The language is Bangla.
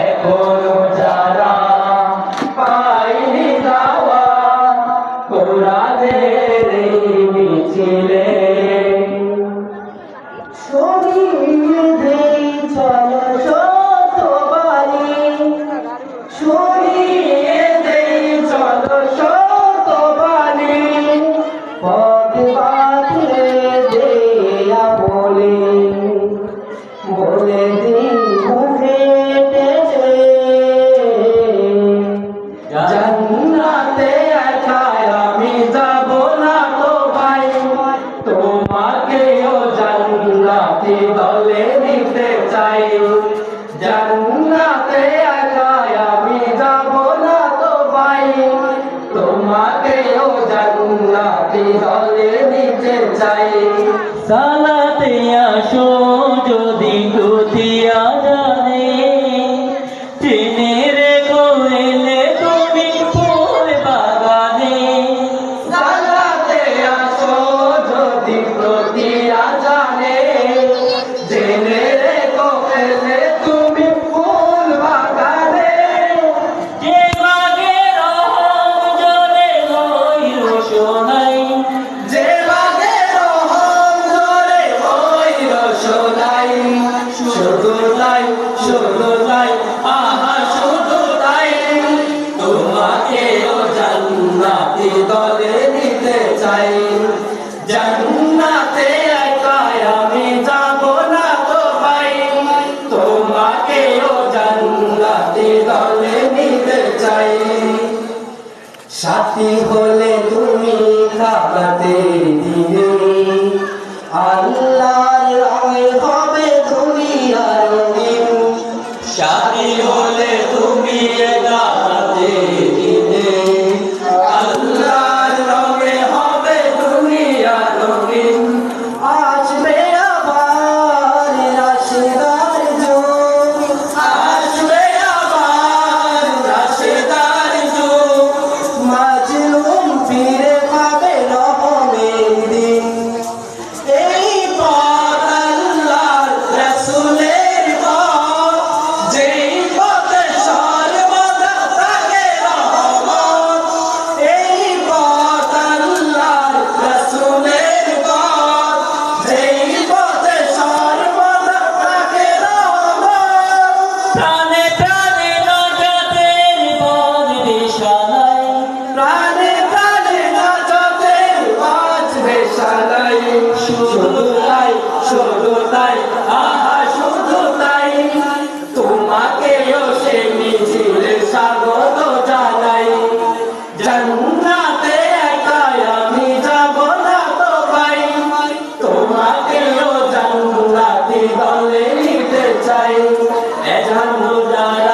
এখনো যারা পায়নি যাওয়া কোরআনের এই মিছিলে সরিয়ে দেই চলো শতবারি, সরিয়ে দেই চলো শতবারি, পথ বাঁধে দেয়া বলে দিই মুখে টেনে জান্নাতে একা আমি যাব না তো ভাই, তোমাকেও জান্নাতি দলে নিতে চাই। জান্নাতে একা আমি যাব না তো ভাই, তোমাকেও জান্নাতি দলে নিতে চাই। সালাতে আসো যদি দুতিয়া জানে, টেনে রেখো এলে তুমি ফুল বাগানে। সালাতে আসো যদি দুতিয়া জানে, জেনে রেখো এলে তুমি ফুল বাগানে। যে বাগে রহম জলে হই রোশনাই, যে বাগে রহম জলে হই রোশনাই, শুধু তাই শুধু তাই আহা শুধু তাই, তোমাকেও জান্নাতি দলে নিতে চাই। জান্নাতে একা আমি যাব না তো ভাই, তোমাকেও জান্নাতি দলে নিতে চাই। সাথী হলে তুমি কাবাতে দিনে, আল্লাহর রঙে হবে দুনিয়ার রঙিন। সাথী হলে তুমি কাবাতে দিনে, আল্লাহর রঙে হবে দুনিয়ার রঙিন। আসবে আবার রাশেদার যুগ, আসবে আবার রাশেদার যুগ, মাজলুম ফিরে পাবে রহমের দিন। এই পথ আল্লাহর রাসূলের পথ, যেই পথে সর্বদা থাকে রহমত। এই পথ আল্লাহর রাসূলের পথ, যেই পথে সর্বদা থাকে রহমত। প্রাণে প্রাণে নাজাতের পথ দিশানাই, প্রাণে প্রাণে নাজাতের পথ দিশানাই, শুধু তাই শুধু তাই আহা শুধু তাই, তোমাকেও সে মিছিলে স্বাগত জানাই। জান্নাতে একা আমি যাব না তো ভাই, তোমাকেও জান্নাতি দলে নিতে চাই। এ জানো যারা